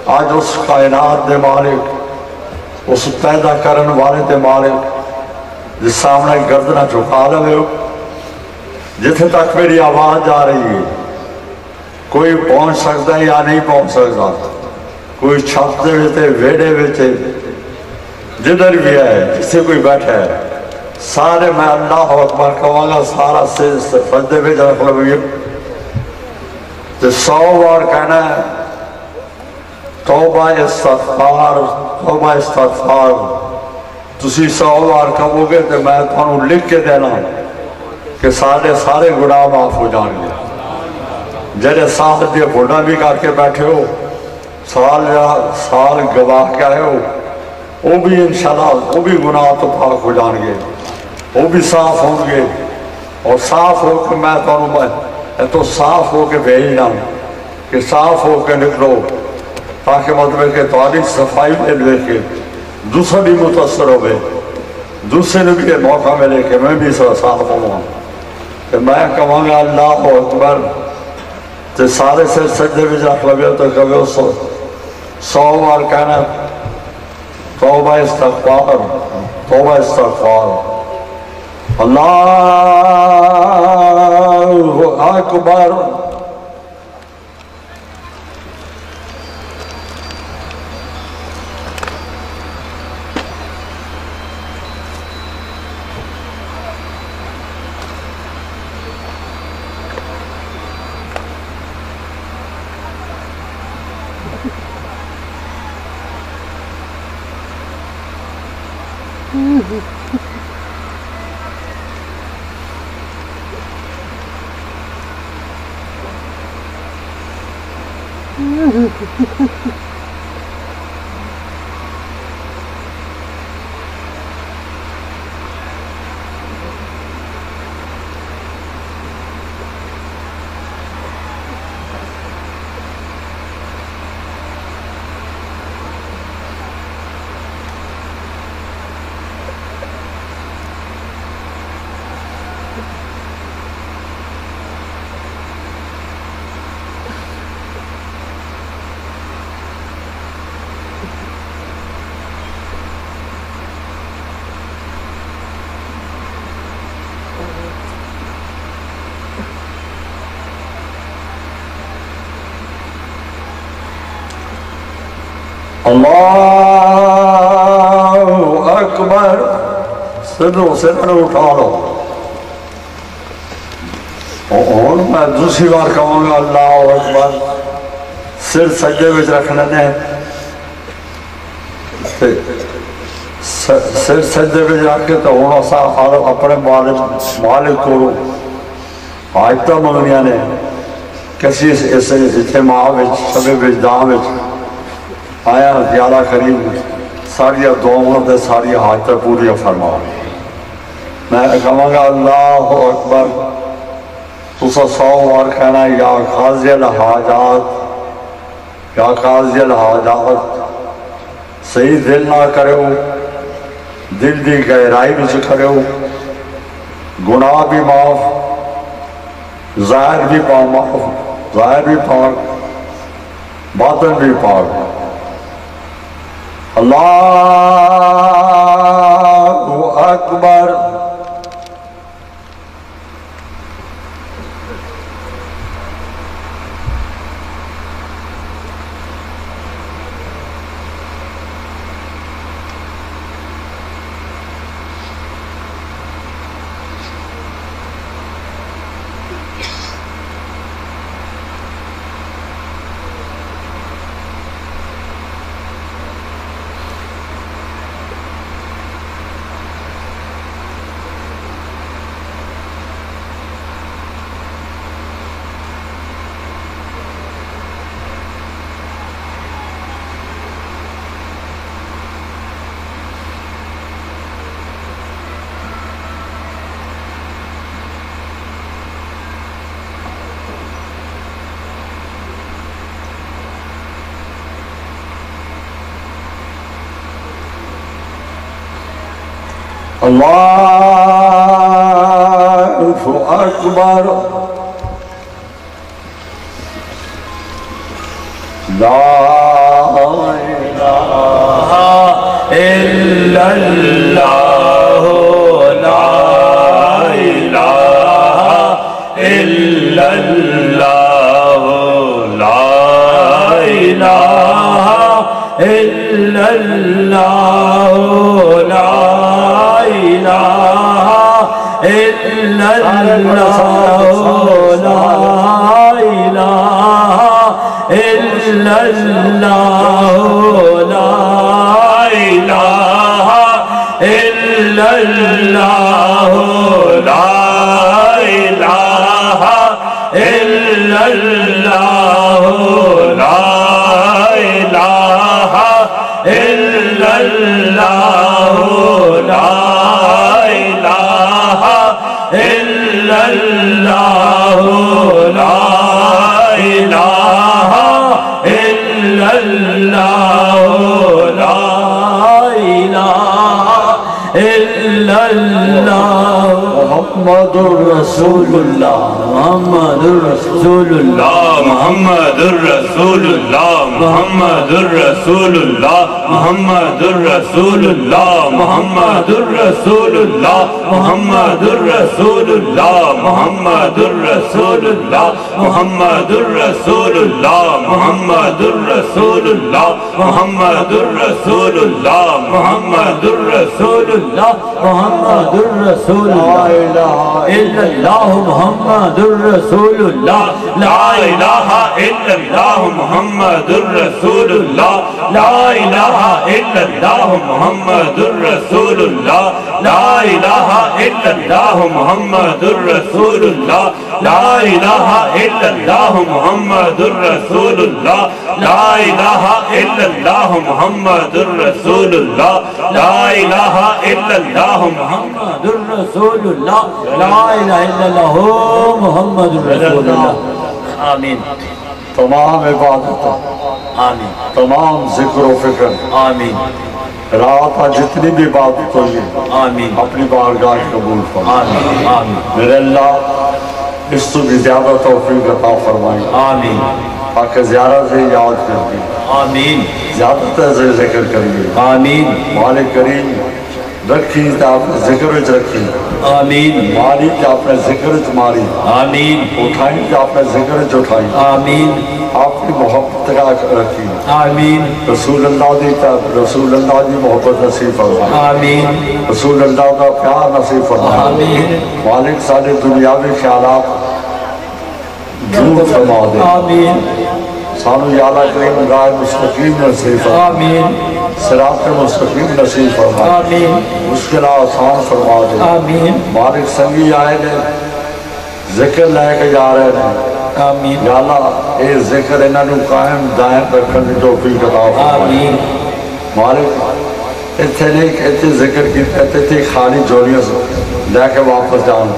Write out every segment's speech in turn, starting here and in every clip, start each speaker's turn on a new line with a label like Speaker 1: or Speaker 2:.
Speaker 1: आज उस कायनात के मालिक, उस पैदा करने वाले के मालिक जिस सामने गर्दना झुका लवे। जिथे तक मेरी आवाज आ रही है, कोई पहुंच सकता है या नहीं पहुंच सकता, कोई छत के वेड़े जिधर भी है, जिसे कोई बैठा है, सारे मैं अल्लाह अकबर कहूँगा, सारा सजदे में रख लो। तो 100 बार कहना है तौबा इस्तग़फ़ार, तौबा इस्तग़फ़ार। तुसी 100 बार कहोगे तो मैं तुहानू लिख के देना कि सारे गुनाह माफ हो जाएंगे। जेडे साल दी भुना भी करके बैठे हो, साल गवा के आए हो, वो भी इंशाल्लाह वो भी गुनाह तो पाक हो जाएंगे, वो भी साफ होंगे। और साफ हो के मैं तो साफ हो के भेजना कि साफ हो के निकलो, ताकि मतलब कि तुम्हारी सफाई में देखे दूसरे भी मुतासर हो, दूसरे ने भी मौका मिले कि मैं भी साफ होगा। तो मैं कहूँगा अल्लाह अकबर, तो सारे सिर सजदे में रख लवे तो कहो 100 बार कहना तौबा इस्तग़फ़ार, तौबा इस्तग़फ़ार। अल्लाहु अकबर। अल्लाहु अकबर। सिद्धों से उठा लो। और मैं दूसरी बार कहूँगा अल्लाहु अकबर। सिर सजदे में रखने ने, सिर सजदे में रख के तो हूँ असा अपने मालिक को आयत मंगनिया ने किसी इतने माह शबे विजदान आया ज्यादा करीब साड़िया दुआओं से साड़िया हाजत पूरी फरमा। मैं कहूँगा अल्लाह अकबर। तुसा 100 बार कहना या काज़िल हाजात, या काज़िल हाजात। सही दिल ना करो, दिल की गहराई में करो। गुनाह भी माफ, ज़ाहिर भी माफ, ज़ाहिर भी पाक, बातन भी पाक। अल्लाहु अकबर। अल्लाहु अकबर। ला इलाहा इल्लल्लाह ला इलाहा इल्लल्लाह ला इलाहा इल्लल्लाह ला इलाहा इल्लल्लाह ला इलाहा इल्लल्लाह ला इलाहा इल्लल्लाह ला इलाहा इल्लल्लाह ला इलाहा इल्लल्लाह ला इलाहा इल्लल्लाह ला इलाहा इल्लल्लाह ला इलाहा इल्लल्लाह मुहम्मदुर रसूलुल्लाह मुहम्मदुर रसूलुल्लाह मुहम्मदुर रसूलुल्लाह मुहम्मदुर रसूलुल्लाह मुहम्मदुर रसूलुल्लाह मुहम्मदुर रसूलुल्लाह मुहम्मदुर रसूलुल्लाह मुहम्मदुर रसूलुल्लाह मुहम्मदुर रसूलुल्लाह मुहम्मदुर रसूलुल्लाह मुहम्मदुर रसूलुल्लाह मुहम्मदुर रसूलुल्लाह मुहम्मदुर रसूलुल्लाह इल्लल्लाह मुहम्मदुर रसूलुल्लाह ला इलाहा इल्लल्लाह मुहम्मदुर रसूलुल्लाह ला इलाहा इल्लल्लाह मुहम्मदुर रसूलुल्लाह ला इलाहा इल्लल्लाह मुहम्मदुर रसूलुल्लाह ला इलाहा इल्लल्लाह मुहम्मदुर रसूलुल्लाह ला इलाहा इल्लल्लाह मुहम्मदुर रसूलुल्लाह ला इलाहा इल्लल्लाह मुहम्मदुर रसूलुल्लाह ला इलाहा इल्लल्लाह मुहम्मदुर रसूलुल्लाह। आमीन। तमाम इबादत, आमीन, तमाम जिक्र व फिक्र, आमीन, रात जितनी भी इबादत हुई, आमीन, अपनी बारगाह कबूल फरमा, आमीन, आमीन। मेरे अल्लाह इससे भी ज्यादा तौफीक अता फरमाए, आमीन, ताकि ज़्यादा से याद करके, आमीन, ज़्यादा से जिक्र करिए, आमीन। मालिक करीम रखी तो आपने जिक्र रखी, आमीन। मारी तो आपने जिक्र मारी, आमीन। उठाई तो आपने जिक्र उठाई, आमीन। आपकी मोहब्बत का रखी, आमीन। रसूल अल्लाह की मोहब्बत नसीब फरमा, आमीन। रसूल अल्लाह का प्यार नसीब फरमा, आमीन। मालिक सारे दुनियावी ख्यालात दूर फरमा दे, आमीन। सानू याला करीम राह मुस्तकीम नसीब फरमा, आमीन। सिरात मुस्तकीम नसीब फरमा, आमीन। मुश्किल आसान फरमा दे, आमीन। मालिक संगी आए ने जिक्र लैके जा रहे हैं, आमीन। याला ये जिक्र इन्हों कायम दायम रखने की तौफीक अता फरमा, आमीन। मालिक इतने नहीं इतने जिक्र किए खाली झोलियां लैके वापस जान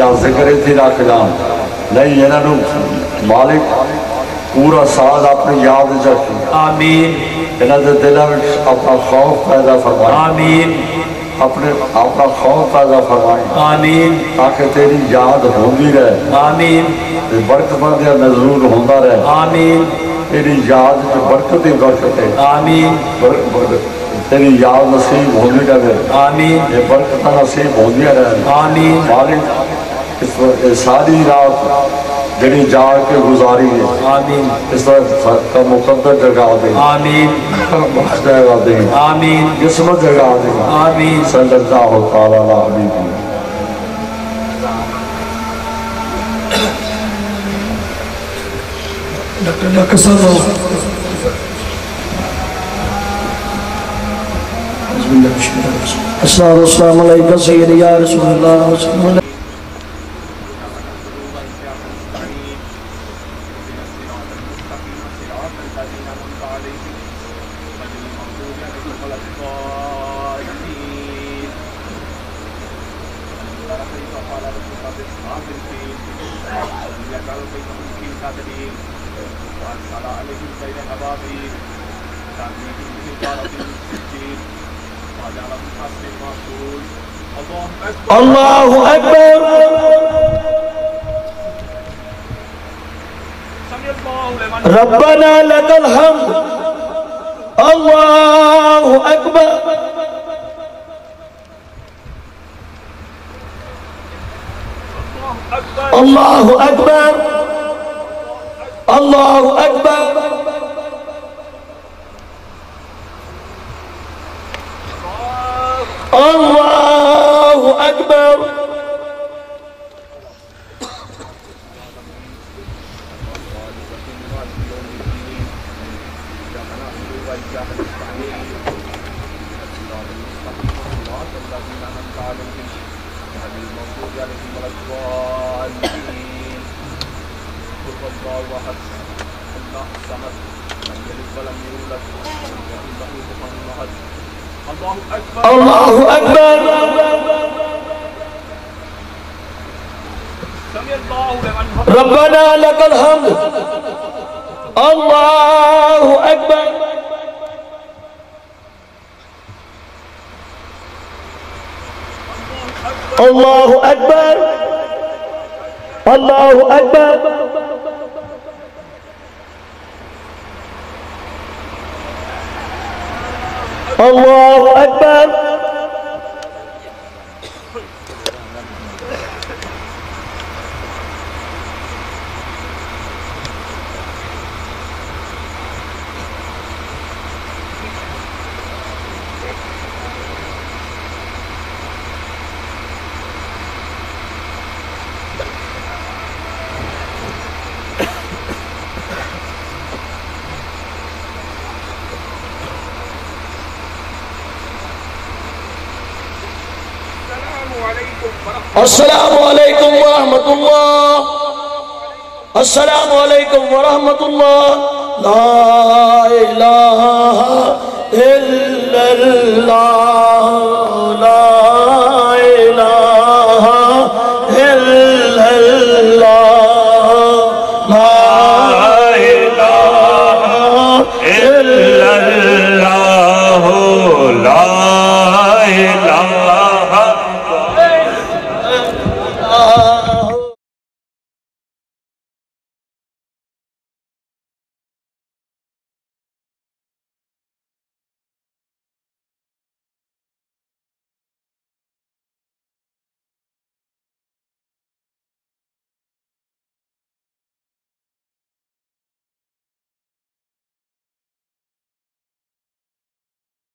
Speaker 1: या जिक्र इतने रख जान नहीं, इन्हों मालिक पूरा साल अपनी याद रखी, आमीन। इन्हों के दिलों में अपना खौफ पैदा फरमाए, आमीन। अपने अपना खौफ पैदा फरमाए, आमीन, ताकि तेरी याद होती रहे, आमीन। बरकत बंद नजरूर होता रहे, आमीन। तेरी याद में बरकत ही बरकत है, आमीन। तेरी याद नसीब होती रहे, आमीन। ये बरकत नसीब होती रहे, आमीन। मालिक इस सारी रात जड़ी जाग के गुजारी है, आमीन, इस का मुकद्दर जगा दे, आमीन। जगा दे, आमीन। किस्मत जगा दे, आमीन। सल्लल्लाहु तआला अलैहि अस्सलाम अलैकुम सय्यदी या रसूलल्लाह। अल्लाहु अकबर। रब्बना लकल हम्द
Speaker 2: अल्लाहु अकबर, अल्लाहु अकबर, अल्लाहु अकबर। अल्लाहु अकबर। रब्बना लकल हम्द। अल्लाहु अकबर। अल्लाहु अकबर, अल्लाहु अकबर। अल्लाहु अकबर। अस्सलामु अलैकुम व रहमतुल्लाह, अस्सलामु अलैकुम व रहमतुल्लाह। ला इलाहा इल्लल्लाह।